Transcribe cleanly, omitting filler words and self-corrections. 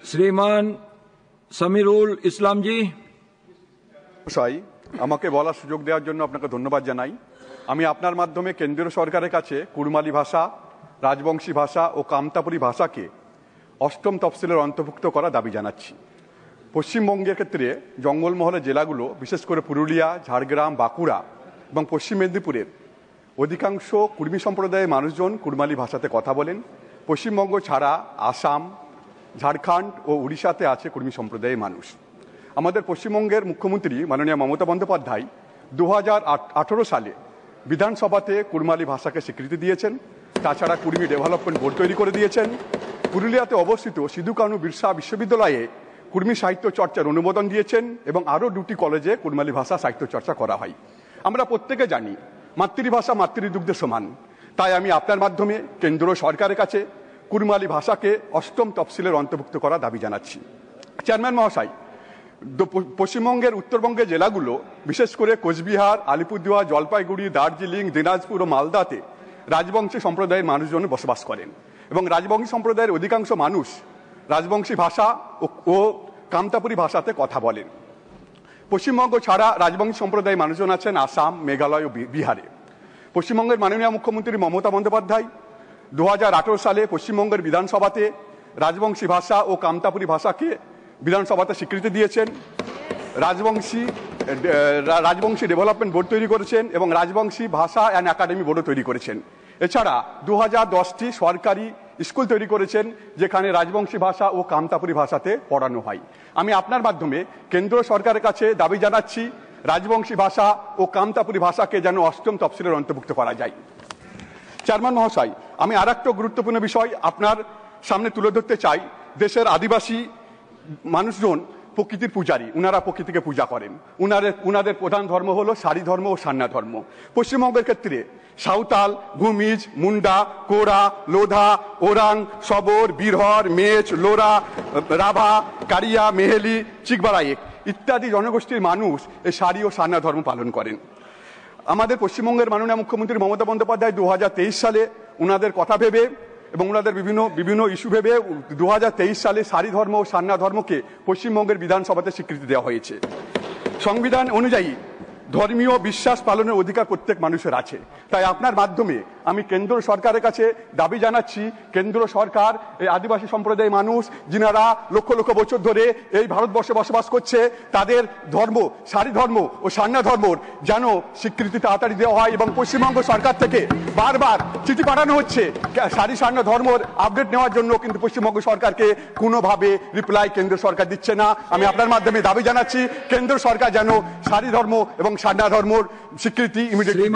শ্রীমান সামিরুল ইসলাম জি। আমাকে বলার সুযোগ দেওয়ার জন্য আপনাকে ধন্যবাদ জানাই। আমি আপনার মাধ্যমে কেন্দ্রীয় সরকারের কাছে কুড়মালি ভাষা, রাজবংশী ভাষা ও কামতাপুরী ভাষাকে অষ্টম তফসিলের অন্তর্ভুক্ত করা দাবি জানাচ্ছি। পশ্চিমবঙ্গের ক্ষেত্রে জঙ্গলমহলের জেলাগুলো, বিশেষ করে পুরুলিয়া, ঝাড়গ্রাম, বাঁকুড়া এবং পশ্চিম মেদিনীপুরের অধিকাংশ কুর্মী সম্প্রদায়ের মানুষজন কুড়মালি ভাষাতে কথা বলেন। পশ্চিমবঙ্গ ছাড়া আসাম, ঝাড়খণ্ড ও উড়িষ্যাতে আছে কুর্মী সম্প্রদায়ের মানুষ। আমাদের পশ্চিমবঙ্গের মুখ্যমন্ত্রী মাননীয় মমতা বন্দ্যোপাধ্যায় 2018 সালে বিধানসভাতে কুড়মালি ভাষাকে স্বীকৃতি দিয়েছেন। তাছাড়া কুর্মী ডেভেলপমেন্ট বোর্ড তৈরি করে দিয়েছেন। পুরুলিয়াতে অবস্থিত সিধু কানু বিরসা বিশ্ববিদ্যালয়ে কুর্মী সাহিত্য চর্চার অনুমোদন দিয়েছেন এবং আরও 2টি কলেজে কুড়মালি ভাষা সাহিত্য চর্চা করা হয়। আমরা প্রত্যেকে জানি মাতৃভাষা মাতৃদুগ্ধে সমান। তাই আমি আপনার মাধ্যমে কেন্দ্র সরকারের কাছে কুড়মালি ভাষাকে অষ্টম তফসিলের অন্তর্ভুক্ত করা দাবি জানাচ্ছি। চেয়ারম্যান মহাশয়, পশ্চিমবঙ্গের উত্তরবঙ্গের জেলাগুলো, বিশেষ করে কোচবিহার, আলিপুরদুয়ার, জলপাইগুড়ি, দার্জিলিং, দিনাজপুর ও মালদাতে রাজবংশী সম্প্রদায়ের মানুষজন বসবাস করেন এবং রাজবংশী সম্প্রদায়ের অধিকাংশ মানুষ রাজবংশী ভাষা ও কামতাপুরী ভাষাতে কথা বলেন। পশ্চিমবঙ্গ ছাড়া রাজবংশী সম্প্রদায়ের মানুষজন আছেন আসাম, মেঘালয় ও বিহারে। পশ্চিমবঙ্গের মাননীয় মুখ্যমন্ত্রী মমতা বন্দ্যোপাধ্যায় 2018 সালে পশ্চিমবঙ্গের বিধানসভাতে রাজবংশী ভাষা ও কামতাপুরী ভাষাকে বিধানসভাতে স্বীকৃতি দিয়েছেন। রাজবংশী ডেভেলপমেন্ট বোর্ড তৈরি করেছেন এবং রাজবংশী ভাষা অ্যান্ড একাডেমি বোর্ডও তৈরি করেছেন। এছাড়া 2010টি সরকারি স্কুল তৈরি করেছেন যেখানে রাজবংশী ভাষা ও কামতাপুরী ভাষাতে পড়ানো হয়। আমি আপনার মাধ্যমে কেন্দ্র সরকারের কাছে দাবি জানাচ্ছি রাজবংশী ভাষা ও কামতাপুরী ভাষাকে যেন অষ্টম তফসিলের অন্তর্ভুক্ত করা যায়। চেয়ারম্যান মহাশয়, আমি আর একটা গুরুত্বপূর্ণ বিষয় আপনার সামনে তুলে ধরতে চাই। দেশের আদিবাসী মানুষজন প্রকৃতির পূজারী, উনারা প্রকৃতিকে পূজা করেন। উনাদের প্রধান ধর্ম হলো সারি ধর্ম ও সান্না ধর্ম। পশ্চিমবঙ্গের ক্ষেত্রে সাঁওতাল, ভূমিজ, মুন্ডা, কোরা, লোধা, ওরাং, সবর, বীরহর, মেচ, লোরা, রাভা, কারিয়া, মেহেলি, চিকবারায়েক ইত্যাদি জনগোষ্ঠীর মানুষ এই সারি ও সান্না ধর্ম পালন করেন। আমাদের পশ্চিমবঙ্গের মাননীয় মুখ্যমন্ত্রী মমতা বন্দ্যোপাধ্যায় 2023 সালে উনাদের কথা ভেবে এবং ওনাদের বিভিন্ন ইস্যু ভেবে 2023 সালে সারি ধর্ম ও সান্না ধর্মকে পশ্চিমবঙ্গের বিধানসভাতে স্বীকৃতি দেওয়া হয়েছে। সংবিধান অনুযায়ী ধর্মীয় বিশ্বাস পালনের অধিকার প্রত্যেক মানুষের আছে। তাই আপনার মাধ্যমে আমি কেন্দ্র সরকারের কাছে দাবি জানাচ্ছি কেন্দ্র সরকার এই আদিবাসী সম্প্রদায়ের মানুষ যিনারা লক্ষ লক্ষ বছর ধরে এই ভারতবর্ষে বসবাস করছে, তাদের ধর্ম সারি ধর্ম ও সান্না ধর্মর যেন স্বীকৃতি তাড়াতাড়ি দেওয়া হয়। এবং পশ্চিমবঙ্গ সরকার থেকে বারবার চিঠি পাঠানো হচ্ছে সারি সান্না ধর্মর আপডেট নেওয়ার জন্য, কিন্তু পশ্চিমবঙ্গ সরকারকে কোনোভাবে রিপ্লাই কেন্দ্র সরকার দিচ্ছে না। আমি আপনার মাধ্যমে দাবি জানাচ্ছি কেন্দ্র সরকার যেন সারি ধর্ম এবং সান্না ধর্মর স্বীকৃতি ইমিডিয়েটলি।